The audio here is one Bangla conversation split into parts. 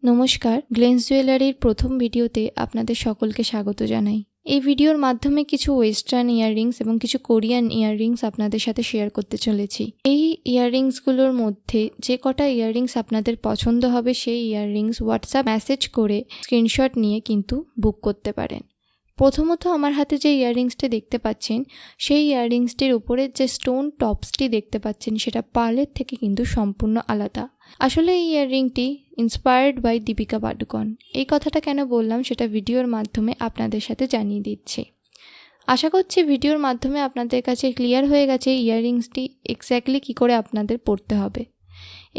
নমস্কার, গ্লেন্স জুয়েলারির প্রথম ভিডিওতে আপনাদের সকলকে স্বাগত জানাই। এই ভিডিওর মাধ্যমে কিছু ওয়েস্টার্ন ইয়াররিংস এবং কিছু কোরিয়ান ইয়াররিংস আপনাদের সাথে শেয়ার করতে চলেছি। এই ইয়াররিংসগুলোর মধ্যে যে কটা ইয়াররিংস আপনাদের পছন্দ হবে সেই ইয়াররিংস হোয়াটসঅ্যাপ মেসেজ করে স্ক্রিনশট নিয়ে কিন্তু বুক করতে পারেন। প্রথমত আমার হাতে যে ইয়াররিংসটি দেখতে পাচ্ছেন সেই ইয়াররিংসটির উপরে যে স্টোন টপসটি দেখতে পাচ্ছেন সেটা পার্লের থেকে কিন্তু সম্পূর্ণ আলাদা। আসলে এই ইয়াররিংটি ইন্সপায়ার্ড বাই দীপিকা পাডুকোন। এই কথাটা কেন বললাম সেটা ভিডিওর মাধ্যমে আপনাদের সাথে জানিয়ে দিচ্ছি। আশা করছি ভিডিওর মাধ্যমে আপনাদের কাছে ক্লিয়ার হয়ে গেছে ইয়াররিংসটি এক্স্যাক্টলি কী করে আপনাদের পরতে হবে।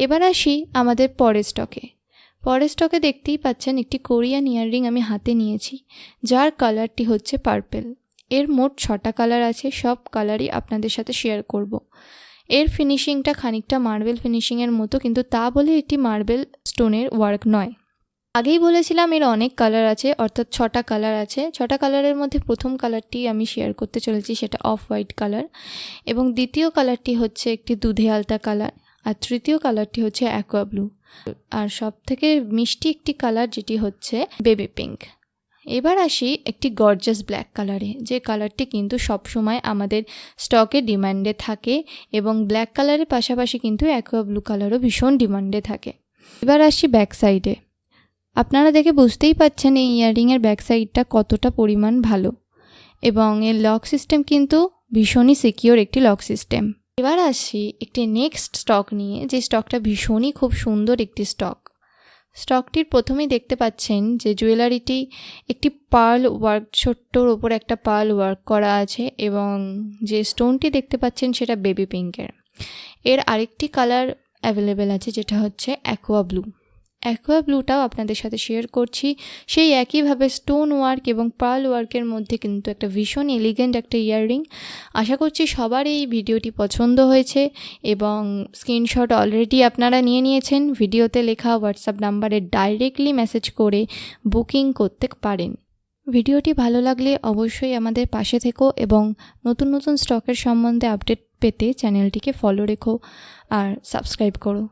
এবার আসি আমাদের পরের স্টকে দেখতেই পাচ্ছেন একটি কোরিয়ান ইয়াররিং আমি হাতে নিয়েছি, যার কালারটি হচ্ছে পার্পেল। এর মোট 6টা কালার আছে, সব কালারই আপনাদের সাথে শেয়ার করব। এর ফিনিশিংটা খানিকটা মার্বেল ফিনিশিংয়ের মতো, কিন্তু তা বলে এটি মার্বেল স্টোনের ওয়ার্ক নয়। আগেই বলেছিলাম এর অনেক কালার আছে, অর্থাৎ 6টা কালার আছে। 6টা কালারের মধ্যে প্রথম কালারটি আমি শেয়ার করতে চলেছি, সেটা অফ হোয়াইট কালার, এবং দ্বিতীয় কালারটি হচ্ছে একটি দুধে আলতা কালার, আর তৃতীয় কালারটি হচ্ছে অ্যাকোয়া ব্লু, আর সব থেকে মিষ্টি একটি কালার যেটি হচ্ছে বেবি পিঙ্ক। এবার আসি একটি গর্জাস ব্ল্যাক কালারে, যে কালারটি কিন্তু সবসময় আমাদের স্টকে ডিমান্ডে থাকে, এবং ব্ল্যাক কালারের পাশাপাশি কিন্তু অ্যাকোয়া ব্লু কালারও ভীষণ ডিমান্ডে থাকে। এবার আসি ব্যাক সাইডে। আপনারা দেখে বুঝতেই পাচ্ছেন এই ইয়াররিংয়ের ব্যাক সাইডটা কতটা পরিমাণ ভালো, এবং এর লক সিস্টেম কিন্তু ভীষণই সিকিওর একটি লক সিস্টেম। এবার আসি একটি নেক্সট স্টক নিয়ে, যে স্টকটা ভীষণই খুব সুন্দর একটি স্টকটির প্রথমেই দেখতে পাচ্ছেন যে জুয়েলারিটি একটি পার্ল ওয়ার্ক, ছোট্টর ওপর একটা পার্ল ওয়ার্ক করা আছে, এবং যে স্টোনটি দেখতে পাচ্ছেন সেটা বেবি পিঙ্কের। এর আরেকটি কালার অ্যাভেলেবেল আছে যেটা হচ্ছে অ্যাকোয়া ব্লুটাও আপনাদের সাথে শেয়ার করছি। সেই একইভাবে স্টোন ওয়ার্ক এবং পার্ল ওয়ার্কের মধ্যে কিন্তু একটা ভীষণ এলিগেন্ট একটা ইয়াররিং। আশা করছি সবার এই ভিডিওটি পছন্দ হয়েছে, এবং স্ক্রিনশট অলরেডি আপনারা নিয়েছেন। ভিডিওতে লেখা হোয়াটসঅ্যাপ নাম্বারে ডাইরেক্টলি মেসেজ করে বুকিং করতে পারেন। ভিডিওটি ভালো লাগলে অবশ্যই আমাদের পাশে থেকো, এবং নতুন স্টকের সম্বন্ধে আপডেট পেতে চ্যানেলটিকে ফলো রেখো আর সাবস্ক্রাইব করো।